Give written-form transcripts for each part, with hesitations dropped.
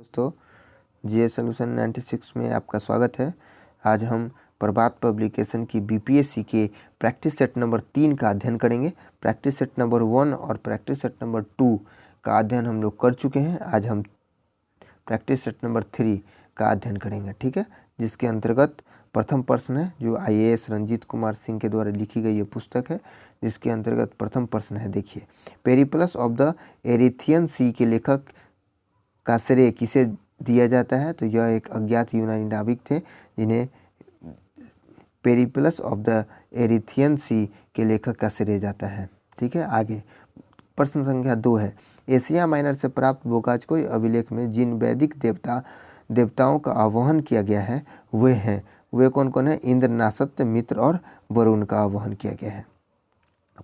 दोस्तों, GS solution 96 में आपका स्वागत है। आज हम प्रभात पब्लिकेशन की बीपीएससी के प्रैक्टिस सेट नंबर 3 का अध्ययन करेंगे। प्रैक्टिस सेट नंबर 1 और प्रैक्टिस सेट नंबर 2 का अध्ययन हम लोग कर चुके हैं। आज हम प्रैक्टिस सेट नंबर 3 का अध्ययन करेंगे, ठीक है, जिसके अंतर्गत प्रथम प्रश्न है जो आईएएस रंजीत कुमार सिंह के द्वारा लिखी गई ये पुस्तक है, जिसके अंतर्गत प्रथम प्रश्न है। देखिए, पेरिप्लस ऑफ द एरिथियन सी के लेखक का श्रेय किसे दिया जाता है? तो यह एक अज्ञात यूनानी नाविक थे जिन्हें पेरिप्लस ऑफ द एरिथियन सी के लेखक का श्रेय जाता है। ठीक है, आगे प्रश्न संख्या 2 है। एशिया माइनर से प्राप्त बोकाचकोई अभिलेख में जिन वैदिक देवताओं का आह्वान किया गया है वे कौन कौन है? इंद्र, नासत्य, मित्र और वरुण का आह्वान किया गया है।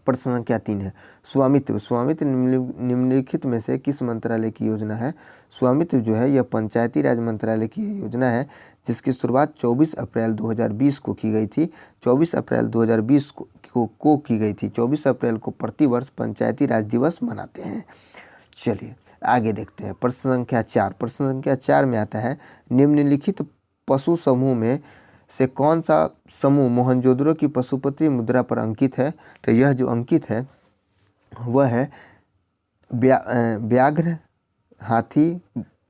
प्रश्न संख्या 3 है। स्वामित्व निम्नलिखित में से किस मंत्रालय की योजना है? स्वामित्व जो है यह पंचायती राज मंत्रालय की योजना है, जिसकी शुरुआत 24 अप्रैल 2020 को की गई थी। 24 अप्रैल 2020 को की गई थी। 24 अप्रैल को प्रतिवर्ष पंचायती राज दिवस मनाते हैं। चलिए आगे देखते हैं। प्रश्न संख्या 4। प्रश्न संख्या 4 में आता है, निम्नलिखित पशु समूह में से कौन सा समूह मोहनजोदड़ो की पशुपति मुद्रा पर अंकित है? तो यह जो अंकित है वह है व्याघ्र, हाथी,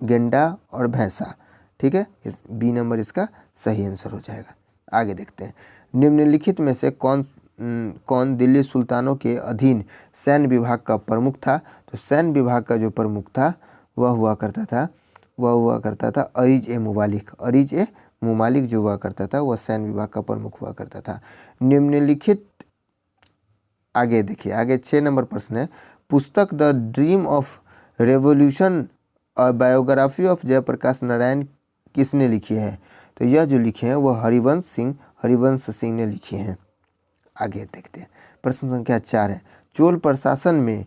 गेंडा और भैंसा। ठीक है, बी नंबर इसका सही आंसर हो जाएगा। आगे देखते हैं। निम्नलिखित में से कौन दिल्ली सुल्तानों के अधीन सैन्य विभाग का प्रमुख था? तो सैन्य विभाग का जो प्रमुख था वह हुआ करता था अरीज ए मुबालिक। अरीज ए मुमालिक जो हुआ करता था वह सैन्य विभाग का प्रमुख हुआ करता था। निम्नलिखित, आगे देखिए, आगे 6 नंबर प्रश्न है। पुस्तक द ड्रीम ऑफ रेवोल्यूशन और बायोग्राफी ऑफ जयप्रकाश नारायण किसने लिखी है? तो यह जो लिखे हैं वह हरिवंश सिंह ने लिखी हैं। आगे देखते हैं। प्रश्न संख्या 4 है। चोल प्रशासन में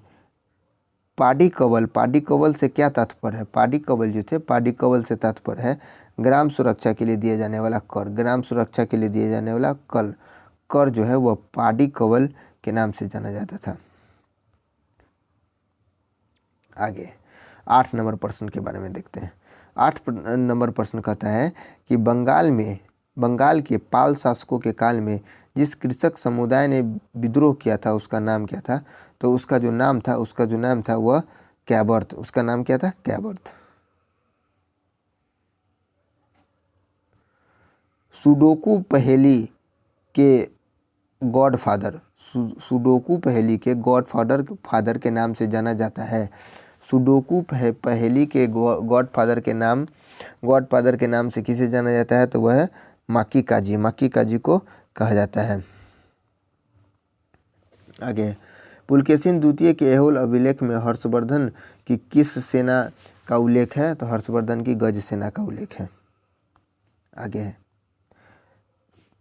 पाडी कवल से क्या तात्पर्य है? पाडी कवल जो थे, पाडी कवल से तात्पर्य है ग्राम सुरक्षा के लिए दिया जाने वाला कर। ग्राम सुरक्षा के लिए दिया जाने वाला कर जो है वह पाडी कवल के नाम से जाना जाता था। आगे 8 नंबर प्रश्न के बारे में देखते हैं। 8 नंबर प्रश्न कहता है कि बंगाल के पाल शासकों के काल में जिस कृषक समुदाय ने विद्रोह किया था उसका नाम क्या था? तो उसका जो नाम था वह कैवर्थ। उसका नाम क्या था? कैवर्थ। सुडोकू पहेली के गॉडफादर के नाम से जाना जाता है। सुडोकू पहेली के गॉडफादर के नाम से किसे जाना जाता है? तो वह है माकी काजी को कहा जाता है। आगे, पुलकेशिन द्वितीय के ऐहोल अभिलेख में हर्षवर्धन की किस सेना का उल्लेख है? तो हर्षवर्धन की गज सेना का उल्लेख है। आगे है,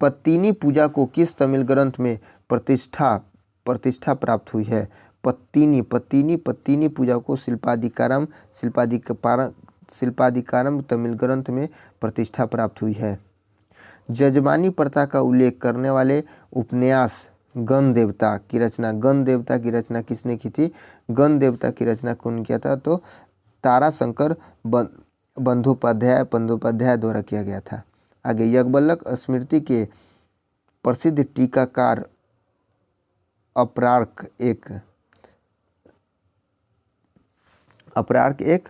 पत्तिनी पूजा को किस तमिल ग्रंथ में प्रतिष्ठा प्राप्त हुई है? पत्तिनी पूजा को शिल्पादिकारम तमिल ग्रंथ में प्रतिष्ठा प्राप्त हुई है। जजमानी प्रथा का उल्लेख करने वाले उपन्यास गण देवता की रचना किसने की थी? गण देवता की रचना कौन किया था? तो ताराशंकर बंदोपाध्याय द्वारा किया गया था। आगे, याज्ञवल्क्य स्मृति के प्रसिद्ध टीकाकार अप्रार्क एक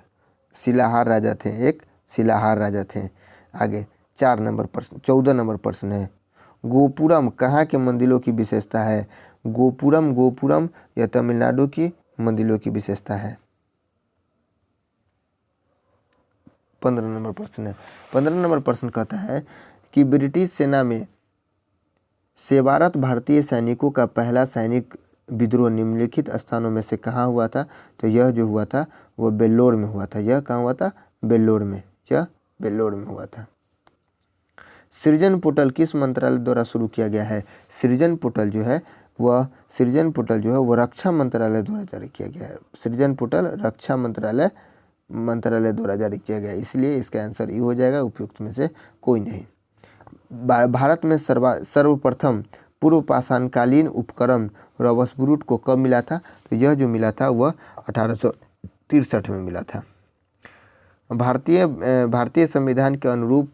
शिलाहार राजा थे। आगे 14 नंबर प्रश्न है। गोपुरम कहाँ के मंदिरों की विशेषता है? गोपुरम या तमिलनाडु की मंदिरों की विशेषता है। 15 नंबर प्रश्न है। 15 नंबर प्रश्न कहता है कि ब्रिटिश सेना में सेवारत भारतीय सैनिकों का पहला सैनिक विद्रोह निम्नलिखित स्थानों में से कहाँ हुआ था? तो यह जो हुआ था वह बेल्लोर में हुआ था। यह कहाँ हुआ था? बेल्लोर में हुआ था। सृजन पोर्टल किस मंत्रालय द्वारा शुरू किया गया है? सृजन पोर्टल जो है वह रक्षा मंत्रालय द्वारा जारी किया गया है। सृजन पोर्टल रक्षा मंत्रालय द्वारा जारी किया गया, इसलिए इसका आंसर ये हो जाएगा, उपयुक्त में से कोई नहीं। भारत में सर्वप्रथम पूर्व पाषाणकालीन उपकरण रॉबर्सब्रूट को कब मिला था? तो यह जो मिला था वह 1863 में मिला था। भारतीय संविधान के अनुरूप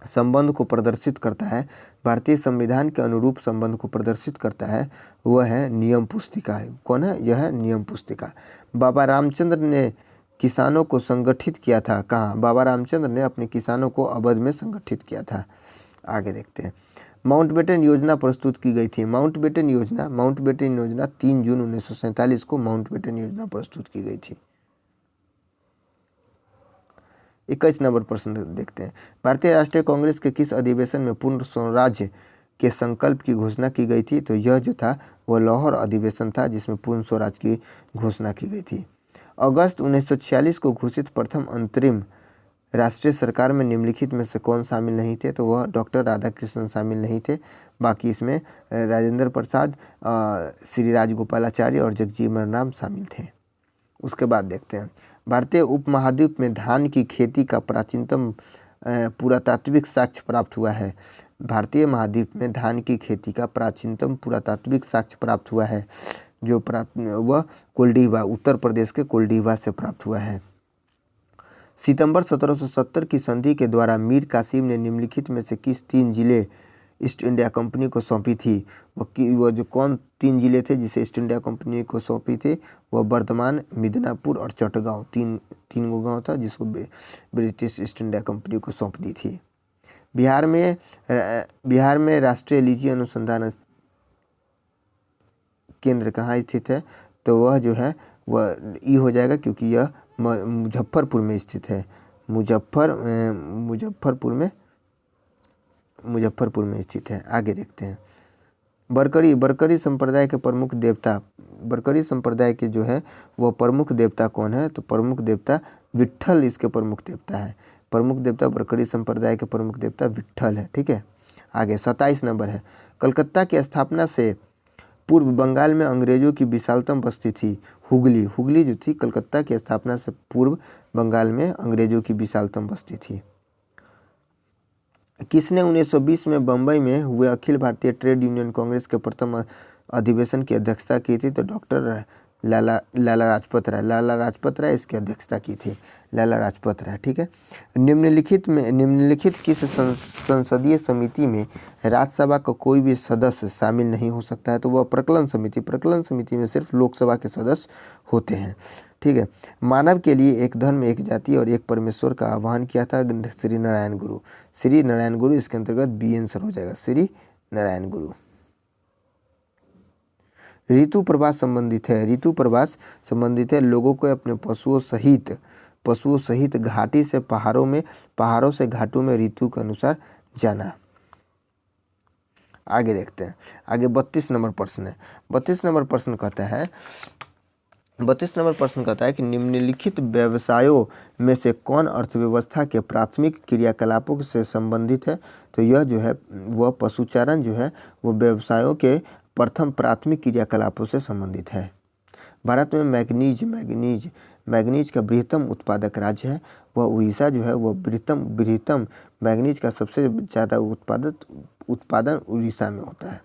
संबंध को प्रदर्शित करता है, भारतीय संविधान के अनुरूप संबंध को प्रदर्शित करता है, वह है नियम पुस्तिका। कौन है? यह है नियम पुस्तिका। बाबा रामचंद्र ने किसानों को संगठित किया था कहाँ? बाबा रामचंद्र ने अपने किसानों को अवध में संगठित किया था। आगे देखते हैं। माउंटबेटन योजना प्रस्तुत की गई थी। माउंटबेटन योजना 3 जून 1947 को माउंटबेटन योजना प्रस्तुत की गई थी। 21 नंबर प्रश्न देखते हैं। भारतीय राष्ट्रीय कांग्रेस के किस अधिवेशन में पूर्ण स्वराज्य के संकल्प की घोषणा की गई थी? तो यह जो था वह लाहौर अधिवेशन था जिसमें पूर्ण स्वराज की घोषणा की गई थी। अगस्त 1946 को घोषित प्रथम अंतरिम राष्ट्रीय सरकार में निम्नलिखित में से कौन शामिल नहीं थे? तो वह डॉक्टर राधाकृष्णन शामिल नहीं थे। बाकी इसमें राजेंद्र प्रसाद, श्री राजगोपालाचारी और जगजीवन राम शामिल थे। उसके बाद देखते हैं। भारतीय उपमहाद्वीप में धान की खेती का प्राचीनतम पुरातात्विक साक्ष्य प्राप्त हुआ है। भारतीय महाद्वीप में धान की खेती का प्राचीनतम पुरातात्विक साक्ष्य प्राप्त हुआ है, जो वह कोल्डिवा, उत्तर प्रदेश के कोल्डिवा से प्राप्त हुआ है। सितंबर 1770 की संधि के द्वारा मीर कासिम ने निम्नलिखित में से किस 3 जिले ईस्ट इंडिया कंपनी को सौंपी थी? वह जो कौन 3 जिले थे जिसे ईस्ट इंडिया कंपनी को सौंपी थी? वह वर्धमान, मिदनापुर और चटगांव, तीन गो गाँव था जिसको ब्रिटिश ईस्ट इंडिया कंपनी को सौंप दी थी। बिहार में राष्ट्रीय लीची अनुसंधान केंद्र कहाँ स्थित है? तो वह जो है वह ई हो जाएगा क्योंकि यह मुजफ्फरपुर में स्थित है। मुजफ्फरपुर में स्थित है। आगे देखते हैं। बरकरी संप्रदाय के प्रमुख देवता, बरकरी संप्रदाय के जो है वह प्रमुख देवता कौन है? तो प्रमुख देवता विट्ठल इसके प्रमुख देवता है। प्रमुख देवता बरकरी संप्रदाय के प्रमुख देवता विट्ठल है। ठीक है। आगे 27 नंबर है। कलकत्ता की स्थापना से पूर्व बंगाल में अंग्रेजों की विशालतम बस्ती थी हुगली जो थी कलकत्ता की स्थापना से पूर्व बंगाल में अंग्रेजों की विशालतम बस्ती थी। किसने 1920 में बम्बई में हुए अखिल भारतीय ट्रेड यूनियन कांग्रेस के प्रथम अधिवेशन की अध्यक्षता की थी? तो डॉक्टर लाला लाजपत राय इसकी अध्यक्षता की थी। लाला लाजपत राय। ठीक है। निम्नलिखित किस संसदीय समिति में राज्यसभा का कोई भी सदस्य शामिल नहीं हो सकता है? तो वह प्रकलन समिति में सिर्फ लोकसभा के सदस्य होते हैं। ठीक है। मानव के लिए एक धर्म, एक जाति और एक परमेश्वर का आह्वान किया था श्री नारायण गुरु। इसके अंतर्गत बी आंसर हो जाएगा, श्री नारायण गुरु। ऋतु प्रवास संबंधित है लोगों को अपने पशुओं सहित घाटी से पहाड़ों से घाटों में ऋतु के अनुसार जाना। आगे देखते हैं। आगे 32 नंबर प्रश्न है। 32 नंबर प्रश्न कहता है कि निम्नलिखित व्यवसायों में से कौन अर्थव्यवस्था के प्राथमिक क्रियाकलापों से संबंधित है? तो यह जो है वह पशुचारण जो है वह व्यवसायों के प्रथम प्राथमिक क्रियाकलापों से संबंधित है। भारत में मैग्नीज का बृहत्तम उत्पादक राज्य है। वह उड़ीसा जो है वह बृहत्तम मैग्नीज का सबसे ज़्यादा उत्पादन उड़ीसा में होता है।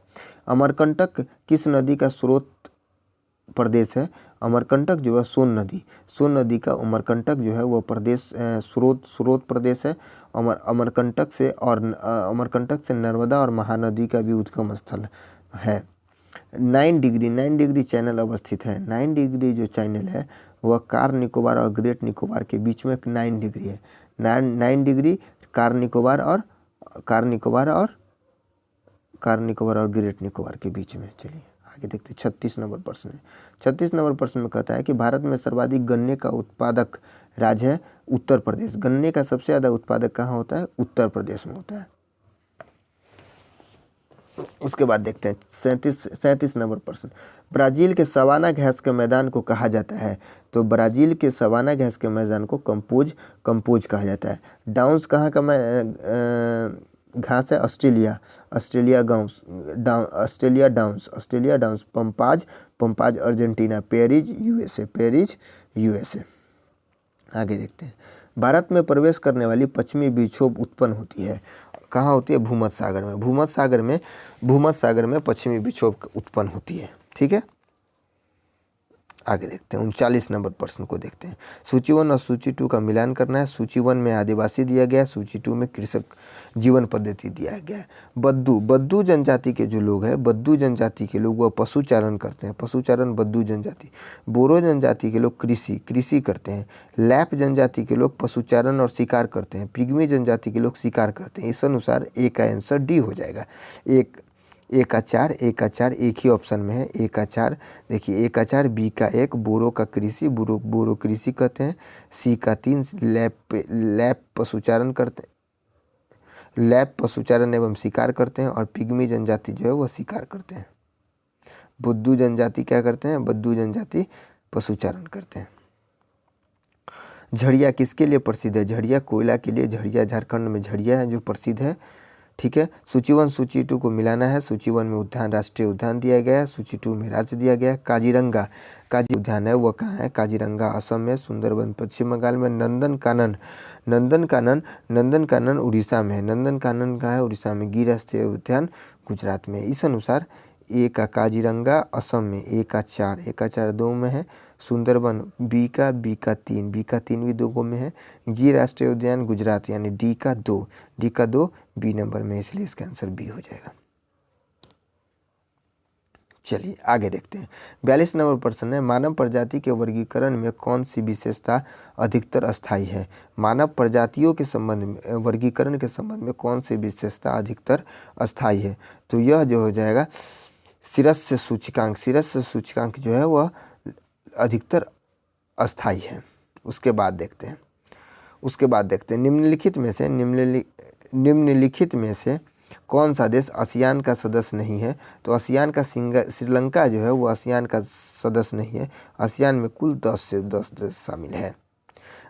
अमरकंटक किस नदी का स्रोत प्रदेश है? अमरकंटक जो है सोन नदी का अमरकंटक जो है वह प्रदेश स्रोत प्रदेश है। अमरकंटक से नर्मदा और महानदी का भी उद्गम स्थल है। 9 डिग्री चैनल अवस्थित है। 9 डिग्री जो चैनल है वह कार निकोबार और ग्रेट निकोबार के बीच में 9 डिग्री है। 9 डिग्री कार निकोबार और ग्रेट निकोबार के बीच में। चलिए आगे देखते हैं। 36 नंबर प्रश्न है। 36 नंबर प्रश्न में कहता है कि भारत में सर्वाधिक गन्ने का उत्पादक राज्य है उत्तर प्रदेश। गन्ने का सबसे ज़्यादा उत्पादक कहाँ होता है? उत्तर प्रदेश में होता है। उसके बाद देखते हैं 37 नंबर प्रश्न। ब्राज़ील के सवाना घास के मैदान को कहा जाता है? तो ब्राज़ील के सवाना घास के मैदान को कंपोज कहा जाता है। डाउन्स कहाँ का घास है? Australia downs. Pampas Argentina. Prairies USA. आगे देखते हैं। भारत में प्रवेश करने वाली पश्चिमी विक्षोभ उत्पन्न होती है कहाँ होती है? भूमध्य सागर में पश्चिमी विक्षोभ उत्पन्न होती है। ठीक है। आगे देखते हैं 39 नंबर प्रश्न को देखते हैं। सूची 1 और सूची 2 का मिलान करना है। सूची 1 में आदिवासी दिया गया है, सूची 2 में कृषक जीवन पद्धति दिया गया है। बद्दू जनजाति के जो लोग हैं, बद्दू जनजाति के लोग वह पशुचारण करते हैं, पशुचारण बद्दू जनजाति। बोरो जनजाति के लोग कृषि करते हैं। लैप जनजाति के लोग पशुचारण और शिकार करते हैं। पिग्मी जनजाति के लोग शिकार करते हैं। इस अनुसार ए का आंसर डी हो जाएगा। ए का 4 एक ही ऑप्शन में है। ए का 4 देखिए, ए का 4, बी का 1 बोरो का कृषि, बोरो कृषि करते हैं। सी का 3 लैप पशुचारण करते हैं, लैप पशुचारण एवं शिकार करते हैं। और पिग्मी जनजाति जो है वह शिकार करते हैं। बुद्धू जनजाति क्या करते हैं? बुद्धू जनजाति पशुचारण करते हैं। झड़िया किसके लिए प्रसिद्ध है? झड़िया कोयला के लिए। झड़िया झारखंड में झड़िया है जो प्रसिद्ध है। ठीक है, सूची 1 सूची 2 को मिलाना है। सूची 1 में उद्यान, राष्ट्रीय उद्यान दिया गया है। सूची 2 में राज्य दिया गया है। काजीरंगा उद्यान है वह कहाँ है? काजीरंगा असम में। सुंदरबन पश्चिम बंगाल में। नंदनकानन उड़ीसा में है। नंदनकानन कहाँ है? उड़ीसा में। गिर राष्ट्रीय उद्यान गुजरात में। इस अनुसार ए का काजीरंगा असम में। ए का 4 2 में है। सुंदरबन बी का 3 भी 2 में है। गिर राष्ट्रीय उद्यान गुजरात यानी डी का 2 बी नंबर में, इसलिए इसका आंसर बी हो जाएगा। चलिए आगे देखते हैं। 42 नंबर प्रश्न है, मानव प्रजाति के वर्गीकरण में कौन सी विशेषता अधिकतर अस्थायी है? मानव प्रजातियों के संबंध में, वर्गीकरण के संबंध में कौन सी विशेषता अधिकतर अस्थायी है? तो यह जो हो जाएगा शिरस्य सूचकांक जो है वह अधिकतर अस्थायी है। उसके बाद देखते हैं निम्नलिखित में से कौन सा देश आसियान का सदस्य नहीं है? तो आसियान का श्रीलंका जो है वो आसियान का सदस्य नहीं है। आसियान में कुल 10 देश शामिल है।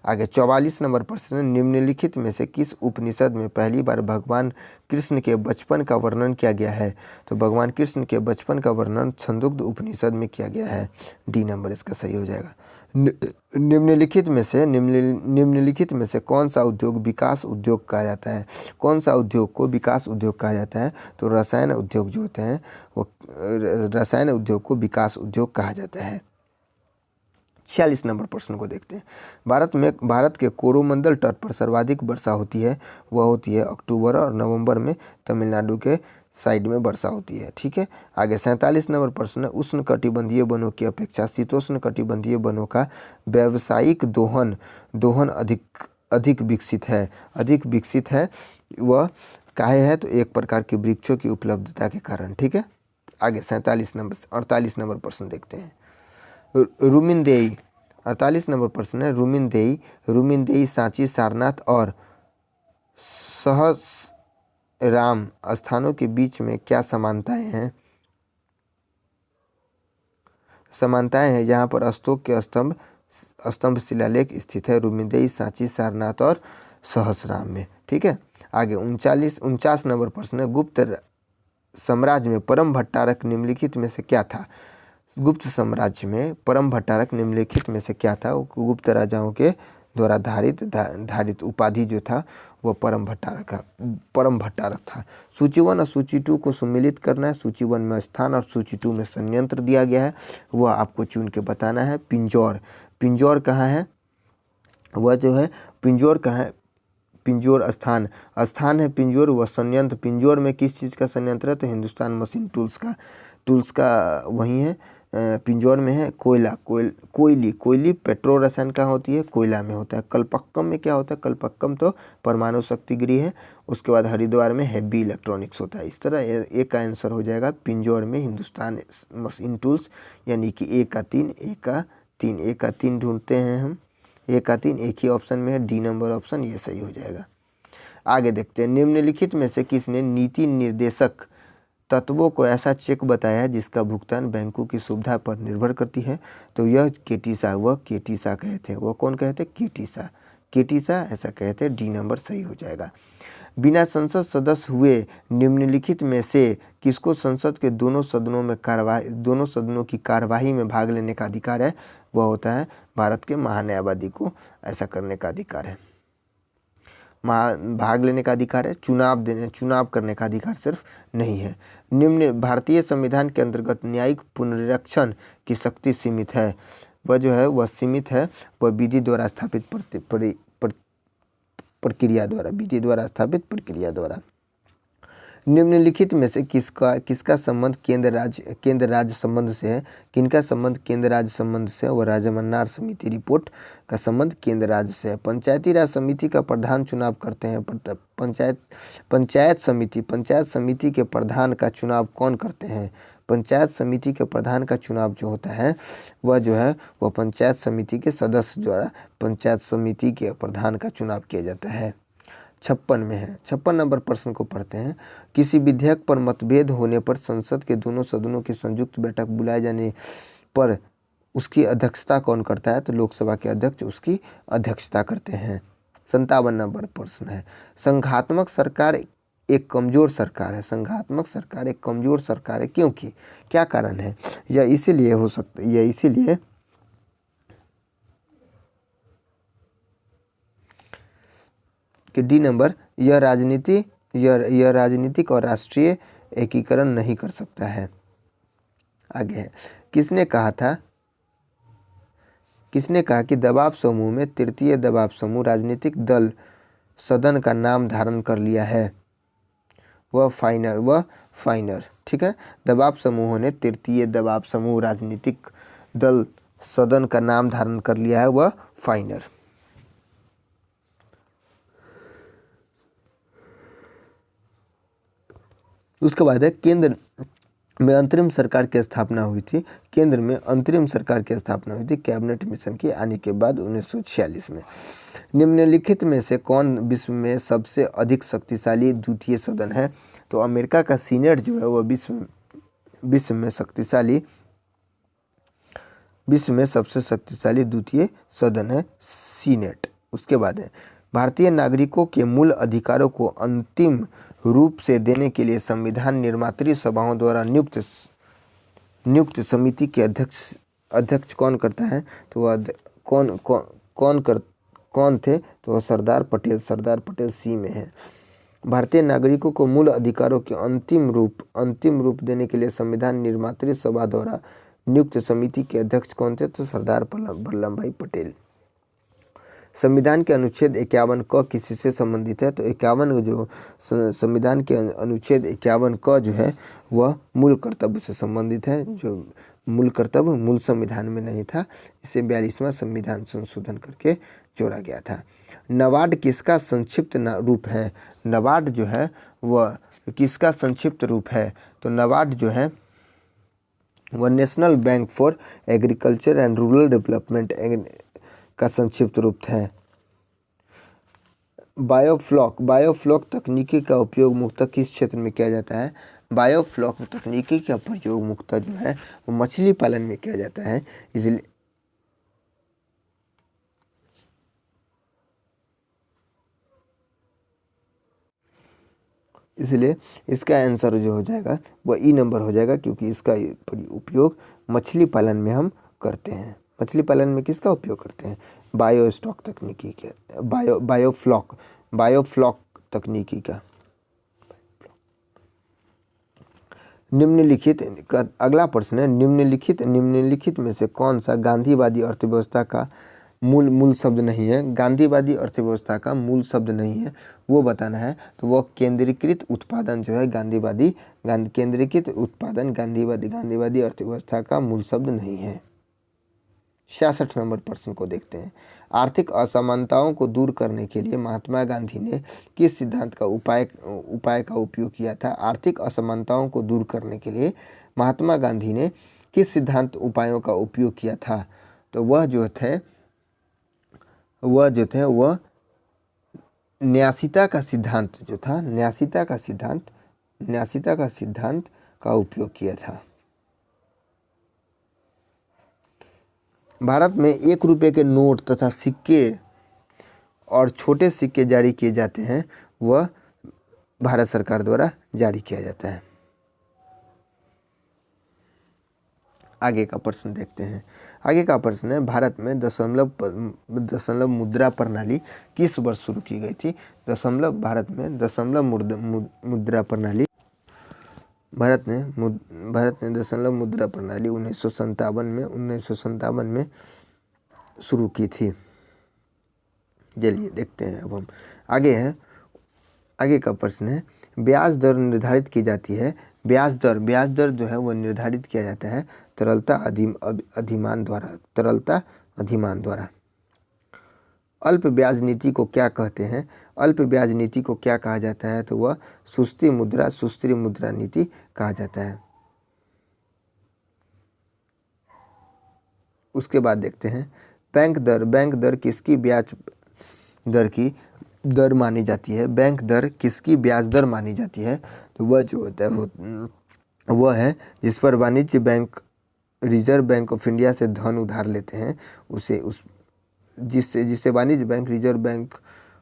आगे 44 नंबर प्रश्न, निम्नलिखित में से किस उपनिषद में पहली बार भगवान कृष्ण के बचपन का वर्णन किया गया है? तो भगवान कृष्ण के बचपन का वर्णन छंदोग्ध उपनिषद में किया गया है। डी नंबर इसका सही हो जाएगा। निम्नलिखित में से कौन सा उद्योग विकास उद्योग कहा जाता है? कौन सा उद्योग को विकास उद्योग कहा जाता है? तो रसायन उद्योग जो होते हैं वो रसायन उद्योग को विकास उद्योग कहा जाता है। 46 नंबर प्रश्न को देखते हैं। भारत के कोरोमंडल तट पर सर्वाधिक वर्षा होती है, वह होती है अक्टूबर और नवंबर में। तमिलनाडु के साइड में वर्षा होती है। ठीक है, आगे 47 नंबर प्रश्न, उष्णकटिबंधीय वनों की अपेक्षा शीतोष्ण कटिबंधीय वनों का व्यावसायिक दोहन अधिक विकसित है। वह काहे है? तो एक प्रकार के वृक्षों की उपलब्धता के कारण। ठीक है, आगे 48 नंबर प्रश्न देखते हैं। रुमिनदेई 48 नंबर प्रश्न है। रुमिनदेई सांची, सारनाथ और सहसराम स्थानों के बीच में क्या समानताएं हैं? यहाँ पर अशोक के स्तंभ शिलालेख स्थित है। रुमिनदेई, सांची, सारनाथ और सहसराम में। ठीक है, आगे 49 नंबर प्रश्न है। गुप्त साम्राज्य में परम भट्टारक निम्नलिखित में से क्या था? गुप्त साम्राज्य में परम भट्टारक निम्नलिखित में से क्या था? गुप्त राजाओं के द्वारा धारित उपाधि जो था वह परम भट्टारक था। सूची 1 और सूची 2 को सम्मिलित करना है। सूची 1 में स्थान और सूची 2 में संयंत्र दिया गया है, वह आपको चुन के बताना है। पिंजौर कहाँ है? वह जो है पिंजौर कहाँ है? पिंजौर स्थान है पिंजौर। वह संयंत्र पिंजौर में किस चीज़ का संयंत्र है? तो हिंदुस्तान मशीन टूल्स का वही है, पिंजौर में है। कोयली पेट्रो रसायन कहाँ होती है? कोयला में होता है। कलपक्कम में क्या होता है? कलपक्कम तो परमाणु शक्ति गृह है। उसके बाद हरिद्वार में हैवी इलेक्ट्रॉनिक्स होता है। इस तरह एक का आंसर हो जाएगा पिंजौर में हिंदुस्तान मशीन टूल्स, यानी कि ए का 3 ढूंढते हैं हम। ए का 3 एक ही ऑप्शन में है, डी नंबर ऑप्शन, ये सही हो जाएगा। आगे देखते हैं। निम्नलिखित में से किसने नीति निर्देशक तत्वों को ऐसा चेक बताया है जिसका भुगतान बैंकों की सुविधा पर निर्भर करती है? तो यह केटीसा कहे थे। वह कौन कहते? केटीसा ऐसा कहते। डी नंबर सही हो जाएगा। बिना संसद सदस्य हुए निम्नलिखित में से किसको संसद के दोनों सदनों की कार्यवाही में भाग लेने का अधिकार है? वह होता है भारत के महान्यायवादी को ऐसा करने का अधिकार है। भाग लेने का अधिकार है, चुनाव करने का अधिकार सिर्फ नहीं है। निम्न भारतीय संविधान के अंतर्गत न्यायिक पुनरीक्षण की शक्ति सीमित है। वह जो है वह सीमित है, वह विधि द्वारा स्थापित प्रक्रिया द्वारा। निम्नलिखित में से किसका संबंध केंद्र राज्य संबंध से है? किनका संबंध केंद्र राज्य संबंध से है? वह राजमन्नार समिति रिपोर्ट का संबंध केंद्र राज्य से है। पंचायती राज समिति का प्रधान चुनाव करते हैं। पंचायत समिति के प्रधान का चुनाव कौन करते हैं? पंचायत समिति के प्रधान का चुनाव जो होता है वह जो है वह पंचायत समिति के सदस्य द्वारा पंचायत समिति के प्रधान का चुनाव किया जाता है। 56 में है, 56 नंबर प्रश्न को पढ़ते हैं। किसी विधेयक पर मतभेद होने पर संसद के दोनों सदनों की संयुक्त बैठक बुलाए जाने पर उसकी अध्यक्षता कौन करता है? तो लोकसभा के अध्यक्ष उसकी अध्यक्षता करते हैं। 57 नंबर प्रश्न है। संघात्मक सरकार एक कमजोर सरकार है। संघात्मक सरकार एक कमजोर सरकार है क्योंकि क्या कारण है? यह इसीलिए हो सकता है, यह इसीलिए कि डी नंबर, यह राजनीतिक और राष्ट्रीय एकीकरण नहीं कर सकता है। आगे है, किसने कहा कि दबाव समूह में तृतीय दबाव समूह राजनीतिक दल सदन का नाम धारण कर लिया है? वह फाइनर। ठीक है, दबाव समूहों ने तृतीय दबाव समूह राजनीतिक दल सदन का नाम धारण कर लिया है, वह फाइनर। उसके बाद है केंद्र में अंतरिम सरकार की स्थापना हुई थी। केंद्र में अंतरिम सरकार की स्थापना हुई थी कैबिनेट मिशन के आने के बाद 1946 में। निम्नलिखित में से कौन विश्व में सबसे अधिक शक्तिशाली द्वितीय सदन है? तो अमेरिका का सीनेट जो है वह विश्व में सबसे शक्तिशाली द्वितीय सदन है, सीनेट। उसके बाद है, भारतीय नागरिकों के मूल अधिकारों को अंतिम रूप से देने के लिए संविधान निर्मात्री सभाओं द्वारा नियुक्त समिति के अध्यक्ष कौन करता है? तो वह कौन थे? तो वह सरदार पटेल सी में है। भारतीय नागरिकों को मूल अधिकारों के अंतिम रूप देने के लिए संविधान निर्मात्री सभा द्वारा नियुक्त समिति के अध्यक्ष कौन थे? तो सरदार वल्लभ भाई पटेल। संविधान के अनुच्छेद 51 क किससे संबंधित है? तो 51 जो संविधान के अनुच्छेद 51 क जो है वह मूल कर्तव्य से संबंधित है। जो मूल कर्तव्य मूल संविधान में नहीं था, इसे 42वां संविधान संशोधन करके जोड़ा गया था। नाबार्ड किसका संक्षिप्त रूप है? नाबार्ड जो है वह किसका संक्षिप्त रूप है? तो नाबार्ड जो है वह national bank for agriculture and rural development का संक्षिप्त रूप है। बायोफ्लॉक तकनीकी का उपयोग मुख्यतः किस क्षेत्र में किया जाता है? बायोफ्लॉक तकनीकी का प्रयोग मुख्यतः जो है वो मछली पालन में किया जाता है। इसलिए इसका आंसर जो हो जाएगा वह ई नंबर हो जाएगा, क्योंकि इसका उपयोग मछली पालन में हम करते हैं। मछली पालन में किसका उपयोग करते हैं? बायोस्टॉक तकनीकी के बायोफ्लॉक तकनीकी का। निम्नलिखित का अगला प्रश्न है, निम्नलिखित में से कौन सा गांधीवादी अर्थव्यवस्था का मूल शब्द नहीं है? गांधीवादी अर्थव्यवस्था का मूल शब्द नहीं है वो बताना है। तो वह केंद्रीकृत उत्पादन जो है केंद्रीकृत उत्पादन गांधीवादी अर्थव्यवस्था का मूल शब्द नहीं है। 66 नंबर प्रश्न को देखते हैं। आर्थिक असमानताओं को दूर करने के लिए महात्मा गांधी ने किस सिद्धांत का उपाय का उपयोग किया था? आर्थिक असमानताओं को दूर करने के लिए महात्मा गांधी ने किस सिद्धांत उपायों का उपयोग किया था? तो वह न्यासीता का सिद्धांत जो था, न्यासीता का सिद्धांत का उपयोग किया था। भारत में 1 रुपये के नोट तथा सिक्के और छोटे सिक्के जारी किए जाते हैं, वह भारत सरकार द्वारा जारी किया जाता है। आगे का प्रश्न देखते हैं। आगे का प्रश्न है, भारत में दशमलव मुद्रा प्रणाली किस वर्ष शुरू की गई थी? भारत में दशमलव मुद्रा प्रणाली दशमलव मुद्रा प्रणाली 1957 में शुरू की थी। चलिए देखते हैं अब हम आगे का प्रश्न है, ब्याज दर निर्धारित की जाती है। ब्याज दर जो है वो निर्धारित किया जाता है तरलता अधिमान द्वारा। अल्प ब्याज नीति को क्या कहते हैं? अल्प ब्याज नीति को क्या कहा जाता है? तो वह सुस्ती मुद्रा नीति कहा जाता है। उसके बाद देखते हैं, बैंक दर किसकी ब्याज दर की दर मानी जाती है? बैंक दर किसकी ब्याज दर मानी जाती है? तो वह जो होता है वह है जिस पर वाणिज्य bank reserve bank of India से धन उधार लेते हैं, जिससे वाणिज्य bank reserve bank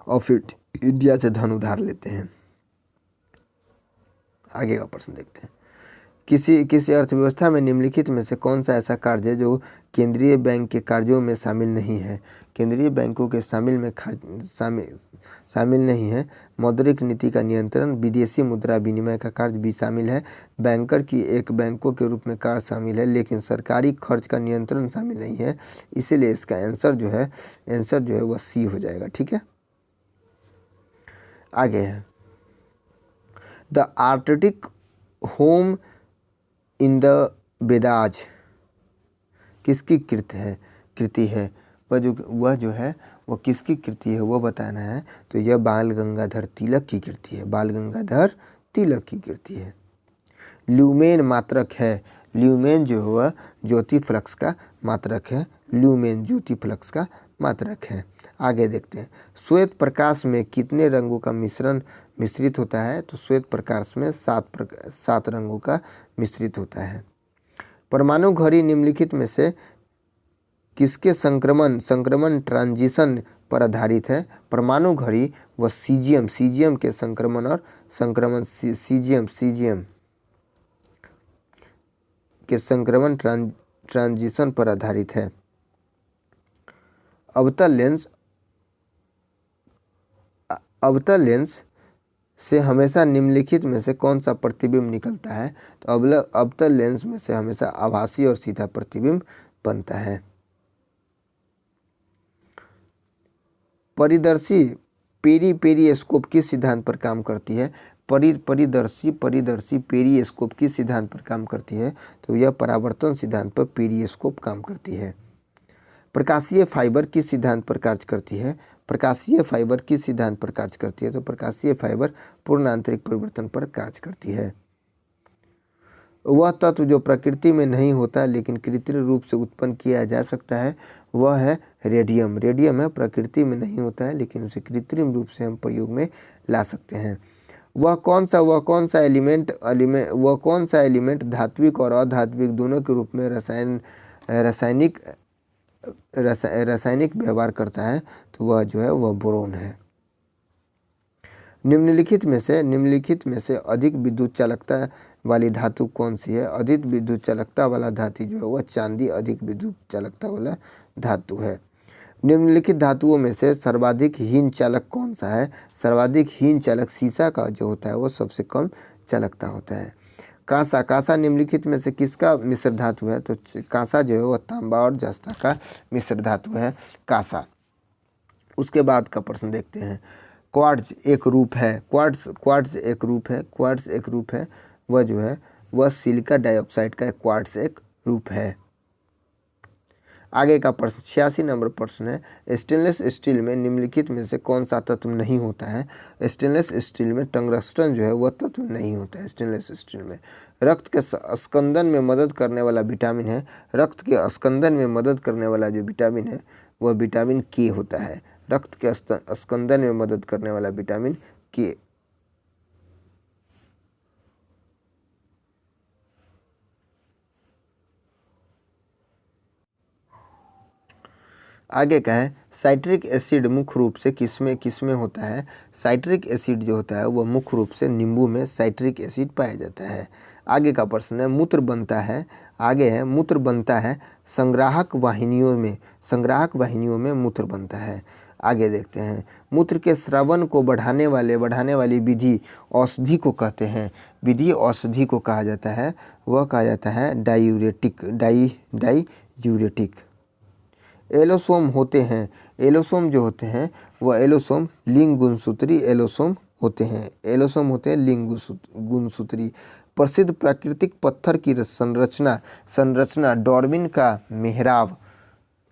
of India से धन उधार लेते हैं। आगे का प्रश्न देखते हैं, किसी अर्थव्यवस्था में निम्नलिखित में से कौन सा ऐसा कार्य है जो केंद्रीय बैंक के कार्यों में शामिल नहीं है? केंद्रीय बैंकों के शामिल नहीं है। मौद्रिक नीति का नियंत्रण, विदेशी मुद्रा विनिमय का कार्य भी शामिल है। बैंकर की एक बैंकों के रूप में कार्य शामिल है, लेकिन सरकारी खर्च का नियंत्रण शामिल नहीं है। इसीलिए इसका आंसर जो है वह सी हो जाएगा। ठीक है, आगे है, the Arctic home in the Vedas किसकी कृति है? वह जो है वो किसकी कृति है वो बताना है। तो यह बाल गंगाधर तिलक की कृति है। बाल गंगाधर तिलक की कृति है। ल्यूमेन मात्रक है। ल्यूमेन जो है ज्योति फ्लक्स का मात्रक है। ल्यूमेन ज्योति फ्लक्स का मात्रक है। आगे देखते हैं, श्वेत प्रकाश में कितने रंगों का मिश्रित होता है? तो श्वेत प्रकाश में 7 रंगों का मिश्रित होता है। परमाणु घड़ी निम्नलिखित में से किसके संक्रमण ट्रांजिशन पर आधारित है? परमाणु घड़ी व सीजियम के संक्रमण के संक्रमण ट्रांजिशन पर आधारित है। अवतल लेंस से हमेशा निम्नलिखित में से कौन सा प्रतिबिंब निकलता है? तो अवतल लेंस में से हमेशा आभासी और सीधा प्रतिबिंब बनता है। परिदर्शी पेरिस्कोप किस सिद्धांत पर काम करती है? परिदर्शी पेरिस्कोप किस सिद्धांत पर काम करती है? तो यह परावर्तन सिद्धांत पर पेरिस्कोप काम करती है। प्रकाशीय फाइबर किस सिद्धांत पर कार्य करती है? प्रकाशीय फाइबर किस सिद्धांत पर कार्य करती है? तो प्रकाशीय फाइबर पूर्ण आंतरिक परिवर्तन पर कार्य करती है। वह तत्व जो प्रकृति में नहीं होता लेकिन कृत्रिम रूप से उत्पन्न किया जा सकता है वह है रेडियम। रेडियम है, प्रकृति में नहीं होता है लेकिन उसे कृत्रिम रूप से हम प्रयोग में ला सकते हैं। वह कौन सा एलिमेंट धात्विक और अधात्विक दोनों के रूप में रासायनिक व्यवहार करता है? तो वह जो है वह बोरोन है। निम्नलिखित में से अधिक विद्युत चालकता वाली धातु कौन सी है? अधिक विद्युत चालकता वाला धातु जो है वह चांदी अधिक विद्युत चालकता वाला धातु है। निम्नलिखित धातुओं में से सर्वाधिक हीन चालक कौन सा है? सर्वाधिक हीन चालक सीसा का जो होता है वह सबसे कम चालकता होता है। कांसा निम्नलिखित में से किसका मिश्र धातु है? तो कांसा जो है वह तांबा और जस्ता का मिश्र धातु है कांसा। उसके बाद का प्रश्न देखते हैं, क्वार्ट्ज एक रूप है। वह जो है वह सिलिका डाइऑक्साइड का क्वार्ट्ज एक रूप है। आगे का प्रश्न 86 नंबर प्रश्न है, स्टेनलेस स्टील में निम्नलिखित में से कौन सा तत्व नहीं होता है? स्टेनलेस स्टील में टंगस्टन जो है वह तत्व नहीं होता है। स्टेनलेस स्टील में रक्त के स्कंदन में मदद करने वाला विटामिन है। रक्त के स्कंदन में मदद करने वाला जो विटामिन है वह विटामिन के होता है। रक्त के स्कंदन में मदद करने वाला विटामिन के। आगे का है, साइट्रिक एसिड मुख्य रूप से किसमें होता है? साइट्रिक एसिड जो होता है वह मुख्य रूप से नींबू में साइट्रिक एसिड पाया जाता है। आगे का प्रश्न है, मूत्र बनता है आगे है मूत्र बनता है संग्राहक वाहिनियों में मूत्र बनता है। आगे देखते हैं, मूत्र के स्रावन को बढ़ाने वाली विधि औषधि को कहते हैं। विधि औषधि को कहा जाता है, वह कहा जाता है डाईयूरेटिक। एलोसोम होते हैं, एलोसोम जो होते हैं वह एलोसोम लिंग गुणसूत्री एलोसोम होते हैं। एलोसोम होते हैं लिंग गुणसूत्री। प्रसिद्ध प्राकृतिक पत्थर की संरचना डार्विन का मेहराब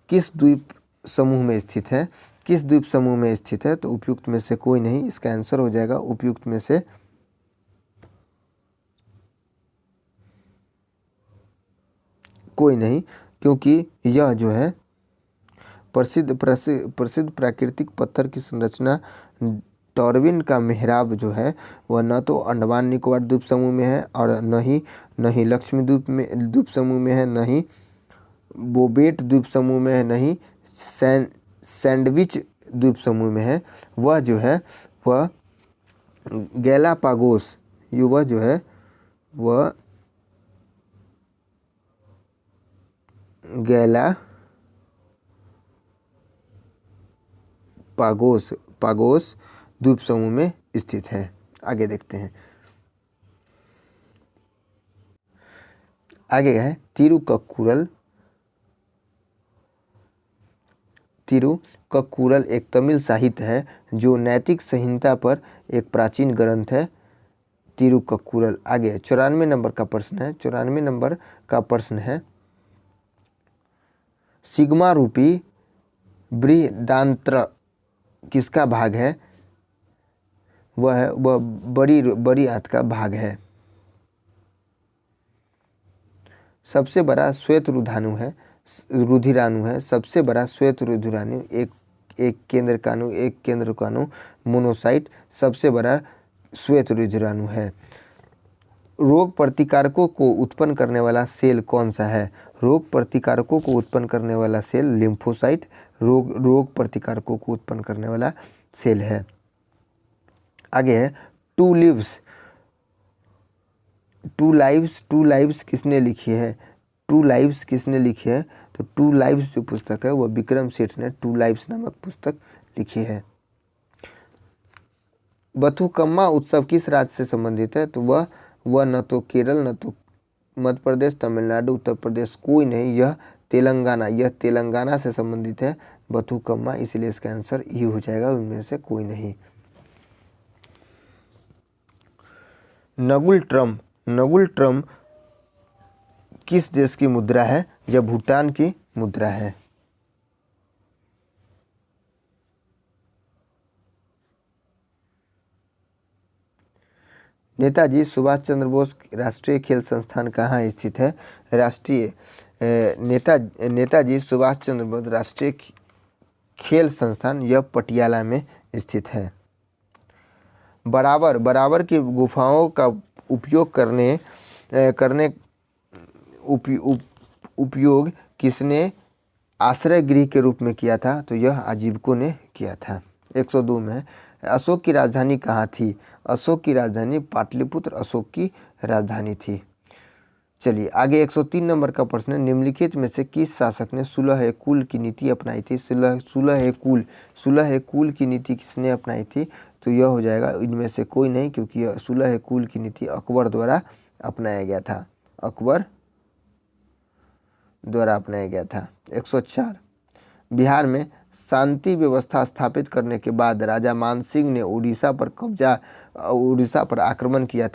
किस द्वीप समूह में स्थित है? किस द्वीप समूह में स्थित है? तो उपयुक्त में से कोई नहीं, इसका आंसर हो जाएगा उपयुक्त में से कोई नहीं, क्योंकि यह जो है प्रसिद्ध प्राकृतिक पत्थर की संरचना डार्विन का मेहराब जो है वह न तो अंडमान निकोबार द्वीप समूह में है और न ही लक्ष्मद्वीप द्वीप समूह में है, न ही बोबेट द्वीप समूह में है, न ही सैंडविच द्वीप समूह में है। वह जो है वह गैलापागोस पागोस द्वीप समूह में स्थित है। आगे देखते हैं, आगे है तिरुक्कुरल एक तमिल साहित्य है जो नैतिक संहिता पर एक प्राचीन ग्रंथ है। तिरुक्कुरल। आगे 94 नंबर का प्रश्न है। 94 नंबर का प्रश्न है, सिग्मा रूपी बृहदान्त्र किसका भाग है? वह बड़ी आंत का भाग है। सबसे बड़ा श्वेत रुधिराणु है। सबसे बड़ा श्वेत रुधिराणु एक केंद्र काणु मोनोसाइट सबसे बड़ा श्वेत रुधिराणु है। रोग प्रतिकारकों को उत्पन्न करने वाला सेल कौन सा है? रोग प्रतिकारकों को उत्पन्न करने वाला सेल लिम्फोसाइट रोग प्रतिकारकों को उत्पन्न करने वाला सेल है। आगे है टू लाइव्स किसने लिखी है? टू लाइव्स किसने लिखी है? तो टू लाइव्स जो पुस्तक है वह विक्रम सेठ ने टू लाइव्स नामक पुस्तक लिखी है। बथुकम्मा उत्सव किस राज्य से संबंधित है? तो वह न तो केरल, न तो मध्य प्रदेश, तमिलनाडु, उत्तर प्रदेश, कोई नहीं, यह तेलंगाना से संबंधित है बथुकम्मा, इसलिए इसका आंसर ये हो जाएगा, उनमें से कोई नहीं। नगुल ट्रम किस देश की मुद्रा है? यह भूटान की मुद्रा है। नेताजी सुभाष चंद्र बोस राष्ट्रीय खेल संस्थान कहाँ स्थित है? नेताजी सुभाष चंद्र बोस राष्ट्रीय खेल संस्थान यह पटियाला में स्थित है। बराबर की गुफाओं का उपयोग किसने आश्रय गृह के रूप में किया था? तो यह आजीविकों ने किया था। 102 में अशोक की राजधानी कहाँ थी? अशोक की राजधानी पाटलिपुत्र अशोक की राजधानी थी। चलिए आगे 103 नंबर का प्रश्न है, निम्नलिखित में से किस शासक ने सुलह कुल की नीति अपनाई थी? सुलह कुल की नीति किसने अपनाई थी? तो यह हो जाएगा इनमें से कोई नहीं, क्योंकि यह सुलह कुल की नीति अकबर द्वारा अपनाया गया था। 104 बिहार में शांति व्यवस्था स्थापित करने के बाद राजा मानसिंह ने उड़ीसा पर आक्रमण किया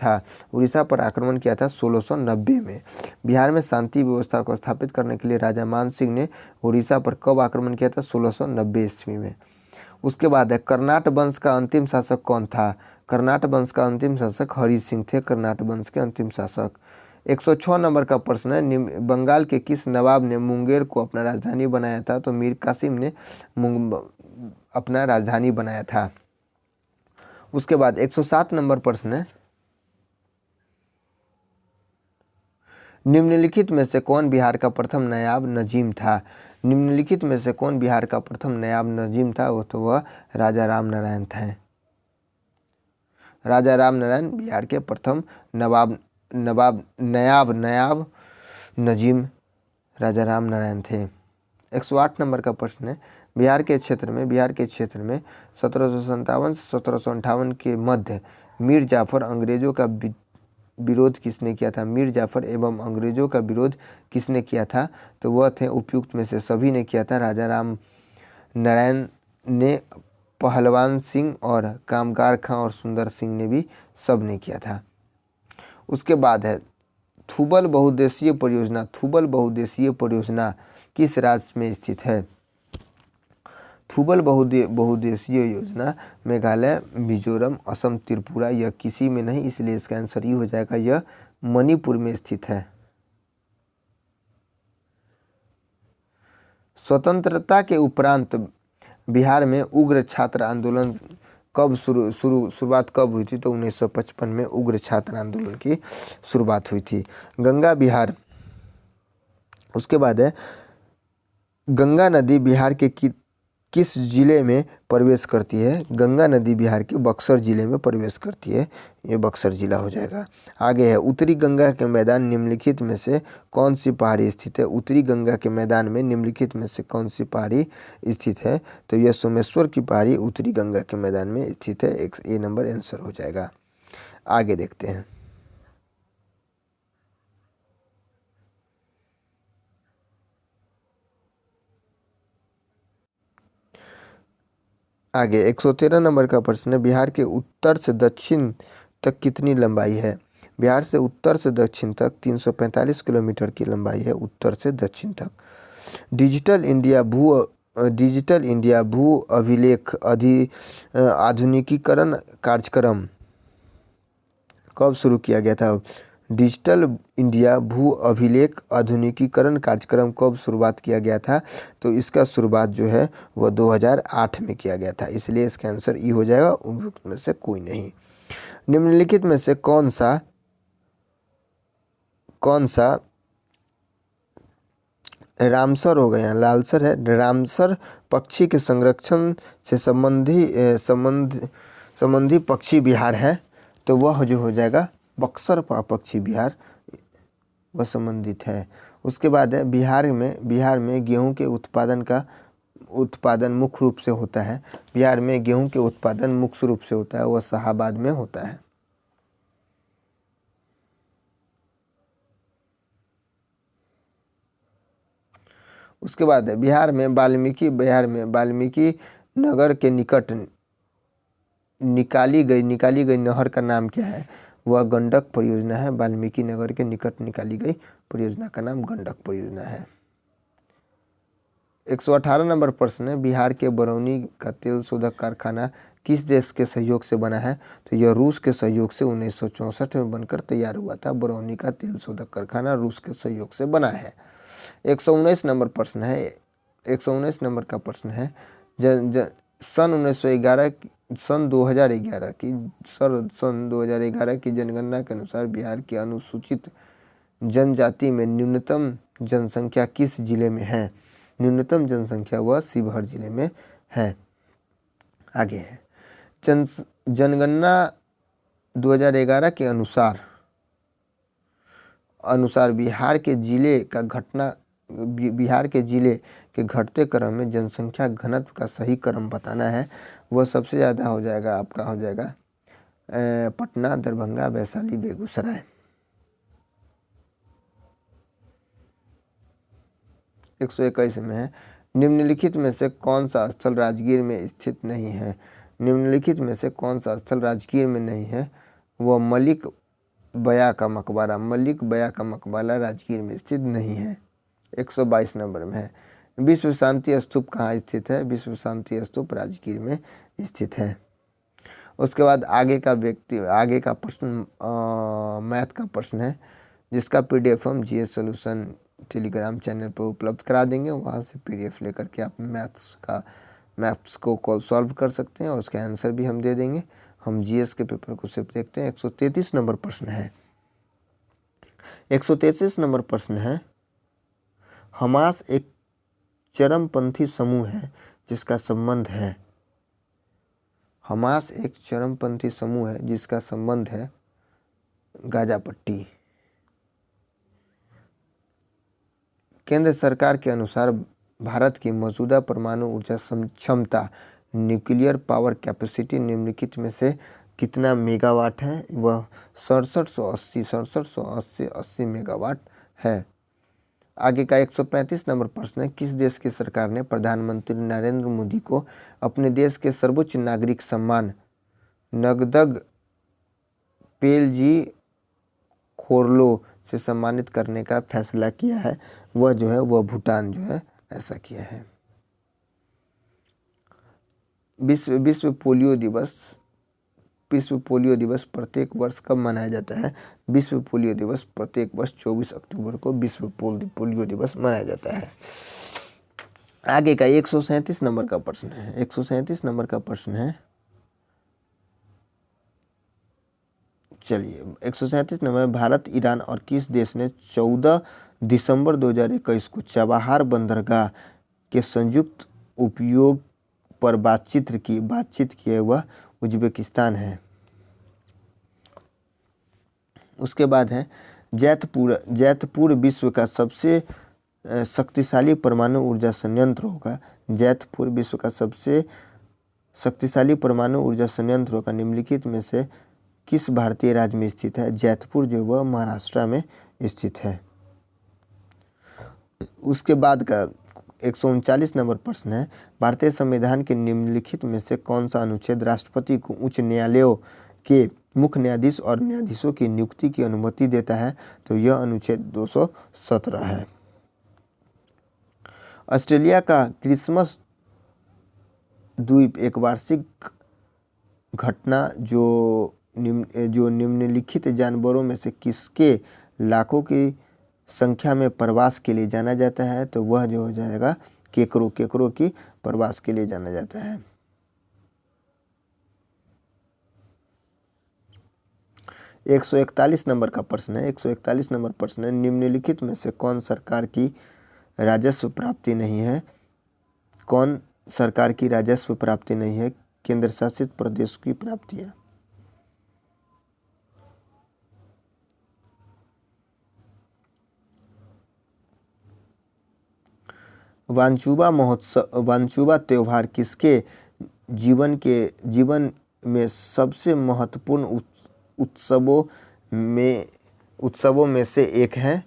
था 1690 में। बिहार में शांति व्यवस्था को स्थापित करने के लिए राजा मानसिंह ने उड़ीसा पर कब आक्रमण किया था? 1690 ईस्वी में। उसके बाद है कर्नाट वंश का अंतिम शासक कौन था? कर्नाट वंश का अंतिम शासक हरि सिंह थे, कर्नाट वंश के अंतिम शासक। 106 नंबर का प्रश्न है, बंगाल के किस नवाब ने मुंगेर को अपना राजधानी बनाया था? तो मीर कासिम ने अपना राजधानी बनाया था। उसके बाद 107 नंबर प्रश्न है, निम्नलिखित में से कौन बिहार का प्रथम नायाब नजीम था? निम्नलिखित में से कौन बिहार का प्रथम नायाब नजीम था? वह राजा राम नारायण थे। राजा राम नारायण बिहार के प्रथम नायाब नजीम राजा राम नारायण थे। 108 नंबर का प्रश्न है, बिहार के क्षेत्र में 1757 से 1758 के मध्य मीर जाफर अंग्रेजों का विरोध किसने किया था? मीर जाफर एवं अंग्रेजों का विरोध किसने किया था? तो वह थे उपयुक्त में से सभी ने किया था। राजा राम नारायण ने, पहलवान सिंह और कामगार खां और सुंदर सिंह ने भी सब ने किया था। उसके बाद है थुबल बहुउद्देशीय परियोजना। थुबल बहुउद्देशीय परियोजना किस राज्य में स्थित है? थुबल बहुउद्देशीय योजना मेघालय, मिजोरम, असम, त्रिपुरा, यह किसी में नहीं, इसलिए इसका आंसर ये हो जाएगा, यह मणिपुर में स्थित है। स्वतंत्रता के उपरांत बिहार में उग्र छात्र आंदोलन कब शुरुआत कब हुई थी? तो 1955 में उग्र छात्र आंदोलन की शुरुआत हुई थी। गंगा बिहार, उसके बाद है गंगा नदी बिहार के किस जिले में प्रवेश करती है? गंगा नदी बिहार के बक्सर जिले में प्रवेश करती है, ये बक्सर जिला हो जाएगा। आगे है उत्तरी गंगा के मैदान निम्नलिखित में से कौन सी पहाड़ी स्थित है? उत्तरी गंगा के मैदान में निम्नलिखित में से कौन सी पहाड़ी स्थित है? तो यह सोमेश्वर की पहाड़ी उत्तरी गंगा के मैदान में स्थित है। ए नंबर आंसर हो जाएगा। आगे देखते हैं। आगे 113 नंबर का प्रश्न है, बिहार के उत्तर से दक्षिण तक कितनी लंबाई है? बिहार से उत्तर से दक्षिण तक 345 किलोमीटर की लंबाई है, उत्तर से दक्षिण तक। डिजिटल इंडिया भू अभिलेख आधुनिकीकरण कार्यक्रम कब शुरू किया गया था? डिजिटल इंडिया भू अभिलेख आधुनिकीकरण कार्यक्रम कब शुरुआत किया गया था? तो इसका शुरुआत जो है वह 2008 में किया गया था, इसलिए इसका आंसर ई हो जाएगा, उपयुक्त में से कोई नहीं। निम्नलिखित में से कौन सा रामसर हो गया, लालसर है, रामसर पक्षी के संरक्षण से संबंधी पक्षी विहार है, तो वह जो हो जाएगा बक्सर पक्षी विहार वह संबंधित है। उसके बाद है बिहार में गेहूं के उत्पादन मुख्य रूप से होता है। बिहार में गेहूं के उत्पादन मुख्य रूप से होता है, वह शाहाबाद में होता है। उसके बाद है बिहार में वाल्मीकि नगर के निकट निकाली गई नहर का नाम क्या है? वह गंडक परियोजना है। वाल्मीकि नगर के निकट निकाली गई परियोजना का नाम गंडक परियोजना है। 118 नंबर प्रश्न है, बिहार के बरौनी का तेल शोधक कारखाना किस देश के सहयोग से बना है? तो यह रूस के सहयोग से 1964 में बनकर तैयार हुआ था। बरौनी का तेल शोधक कारखाना रूस के सहयोग से बना है। 119 नंबर प्रश्न है, 119 नंबर का प्रश्न है, सन 2011 की जनगणना के अनुसार बिहार की अनुसूचित जनजाति में न्यूनतम जनसंख्या किस जिले में है? न्यूनतम जनसंख्या वह शिवहर जिले में है। आगे है जनगणना 2011 के अनुसार बिहार के जिले के घटते क्रम में जनसंख्या घनत्व का सही क्रम बताना है। वह सबसे ज़्यादा हो जाएगा आपका हो जाएगा पटना, दरभंगा, वैशाली, बेगूसराय। 121 में है, निम्नलिखित में से कौन सा स्थल राजगीर में स्थित नहीं है? निम्नलिखित में से कौन सा स्थल राजगीर में नहीं है? वह मलिक बया का मकबरा राजगीर में स्थित नहीं है। 122 नंबर में है, विश्व शांति स्तूप कहाँ स्थित है? विश्व शांति स्तूप राजगीर में स्थित है। उसके बाद आगे का प्रश्न मैथ का प्रश्न है, जिसका PDF हम GS सॉल्यूशन टेलीग्राम चैनल पर उपलब्ध करा देंगे। वहाँ से PDF लेकर के आप मैथ्स को सॉल्व कर सकते हैं और उसका आंसर भी हम दे देंगे। हम GS के पेपर को सिर्फ देखते हैं। 133 नंबर प्रश्न है, 133 नंबर प्रश्न है, हमास एक चरमपंथी समूह है जिसका संबंध है। हमास एक चरमपंथी समूह है जिसका संबंध है गाजा पट्टी। केंद्र सरकार के अनुसार भारत की मौजूदा परमाणु ऊर्जा क्षमता न्यूक्लियर पावर कैपेसिटी निम्नलिखित में से कितना मेगावाट है? वह 6780 मेगावाट है। आगे का 135 नंबर प्रश्न है, किस देश की सरकार ने प्रधानमंत्री नरेंद्र मोदी को अपने देश के सर्वोच्च नागरिक सम्मान नगदग पेलजी खोरलो से सम्मानित करने का फैसला किया है? वह जो है वह भूटान जो है ऐसा किया है। विश्व पोलियो दिवस प्रत्येक वर्ष कब मनाया जाता है? विश्व पोलियो दिवस प्रत्येक वर्ष 24 अक्टूबर को विश्व पोलियो दिवस मनाया जाता है। आगे का 137 नंबर का प्रश्न है। 137 नंबर का प्रश्न है, चलिए 137 नंबर, भारत, ईरान और किस देश ने 14 दिसंबर 2021 को चाबहार बंदरगाह के संयुक्त उपयोग पर बातचीत की है? वह उज्बेकिस्तान है। उसके बाद है, जैतपुर विश्व का सबसे शक्तिशाली परमाणु ऊर्जा संयंत्र होगा। जैतपुर विश्व का सबसे शक्तिशाली परमाणु ऊर्जा संयंत्र होगा निम्नलिखित में से किस भारतीय राज्य में स्थित है? जैतपुर जो वह महाराष्ट्र में स्थित है। उसके बाद का 139 नंबर प्रश्न है, भारतीय संविधान के निम्नलिखित में से कौन सा अनुच्छेद राष्ट्रपति को उच्च न्यायालयों के मुख्य न्यायाधीश और न्यायाधीशों की नियुक्ति की अनुमति देता है? तो यह अनुच्छेद 217 है। ऑस्ट्रेलिया का क्रिसमस द्वीप एक वार्षिक घटना जो निम्नलिखित जानवरों में से किसके लाखों की संख्या में प्रवास के लिए जाना जाता है? तो वह जो हो जाएगा केकरो की प्रवास के लिए जाना जाता है। 141 नंबर का प्रश्न है। 141 नंबर प्रश्न है, निम्नलिखित में से कौन सरकार की राजस्व प्राप्ति नहीं है? कौन सरकार की राजस्व प्राप्ति नहीं है? केंद्र शासित प्रदेश की प्राप्ति है। वांचुबा त्योहार किसके जीवन में सबसे महत्वपूर्ण उत्सवों में से एक है?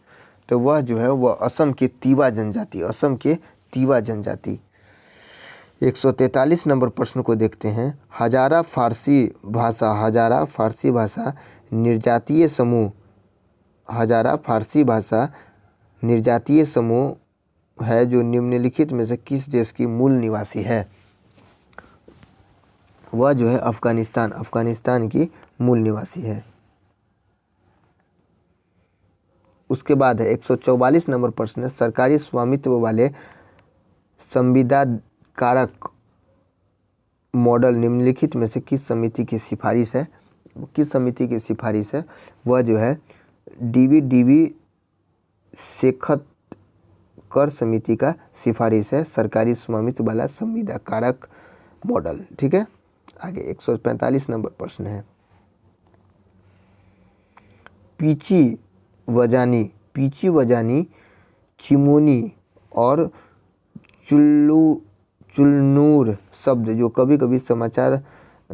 तो वह जो है वह असम के तिवा जनजाति। 143 नंबर प्रश्न को देखते हैं, हजारा फारसी भाषा निर्जातीय समूह है जो निम्नलिखित में से किस देश की मूल निवासी है? वह जो है अफगानिस्तान की मूल निवासी है। उसके बाद है 144 नंबर प्रश्न, सरकारी स्वामित्व वाले संविदा कारक मॉडल निम्नलिखित में से किस समिति की सिफारिश है? वह जो है डीवी शेखतकर समिति का सिफारिश है, सरकारी स्वामित्व वाला संविदा कारक मॉडल। ठीक है। आगे 145 नंबर प्रश्न है, पीची वजानी, चिमोनी और चुलनूर शब्द जो कभी कभी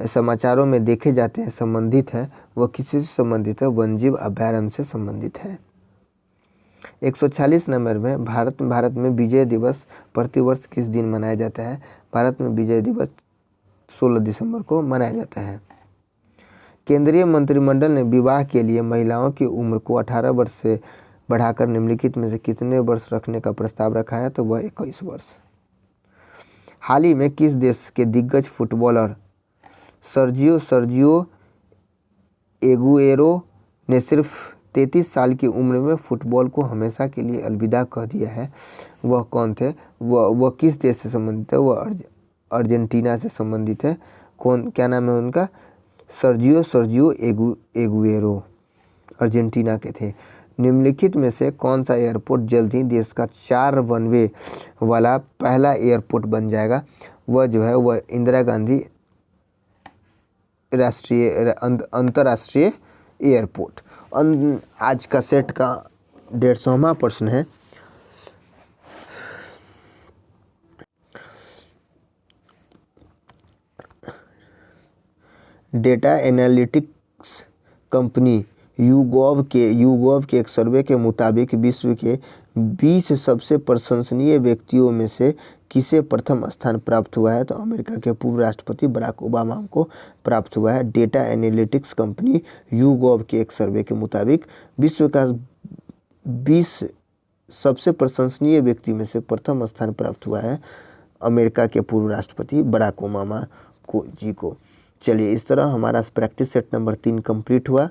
समाचारों में देखे जाते हैं संबंधित है, वह किससे संबंधित है? वन्यजीव अभयारण्य से संबंधित है। 146 नंबर में, भारत में विजय दिवस प्रतिवर्ष किस दिन मनाया जाता है? भारत में विजय दिवस 16 दिसंबर को मनाया जाता है। केंद्रीय मंत्रिमंडल ने विवाह के लिए महिलाओं की उम्र को 18 वर्ष से बढ़ाकर निम्नलिखित में से कितने वर्ष रखने का प्रस्ताव रखा है? तो वह 21 वर्ष। हाल ही में किस देश के दिग्गज फुटबॉलर सर्जियो एगुएरो ने सिर्फ 33 साल की उम्र में फुटबॉल को हमेशा के लिए अलविदा कह दिया है? वह कौन थे? वह किस देश से संबंधित है? वह अर्जेंटीना से संबंधित है। क्या नाम है उनका? सर्जियो एगुएरो अर्जेंटीना के थे। निम्नलिखित में से कौन सा एयरपोर्ट जल्द ही देश का 4 रनवे वाला पहला एयरपोर्ट बन जाएगा? वह जो है वह इंदिरा गांधी अंतर्राष्ट्रीय एयरपोर्ट। आज का सेट का 150वां प्रश्न है, डेटा एनालिटिक्स कंपनी यूगोव के एक सर्वे के मुताबिक विश्व के 20 सबसे प्रशंसनीय व्यक्तियों में से किसे प्रथम स्थान प्राप्त हुआ है? तो अमेरिका के पूर्व राष्ट्रपति बराक ओबामा को प्राप्त हुआ है। डेटा एनालिटिक्स कंपनी यूगोव के एक सर्वे के मुताबिक विश्व का 20 सबसे प्रशंसनीय व्यक्ति में से प्रथम स्थान प्राप्त हुआ है अमेरिका के पूर्व राष्ट्रपति बराक ओबामा को। चलिए, इस तरह हमारा प्रैक्टिस सेट नंबर 3 कंप्लीट हुआ।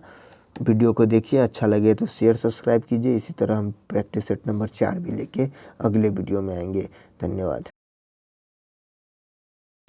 वीडियो को देखिए, अच्छा लगे तो शेयर सब्सक्राइब कीजिए। इसी तरह हम प्रैक्टिस सेट नंबर 4 भी लेके अगले वीडियो में आएंगे। धन्यवाद।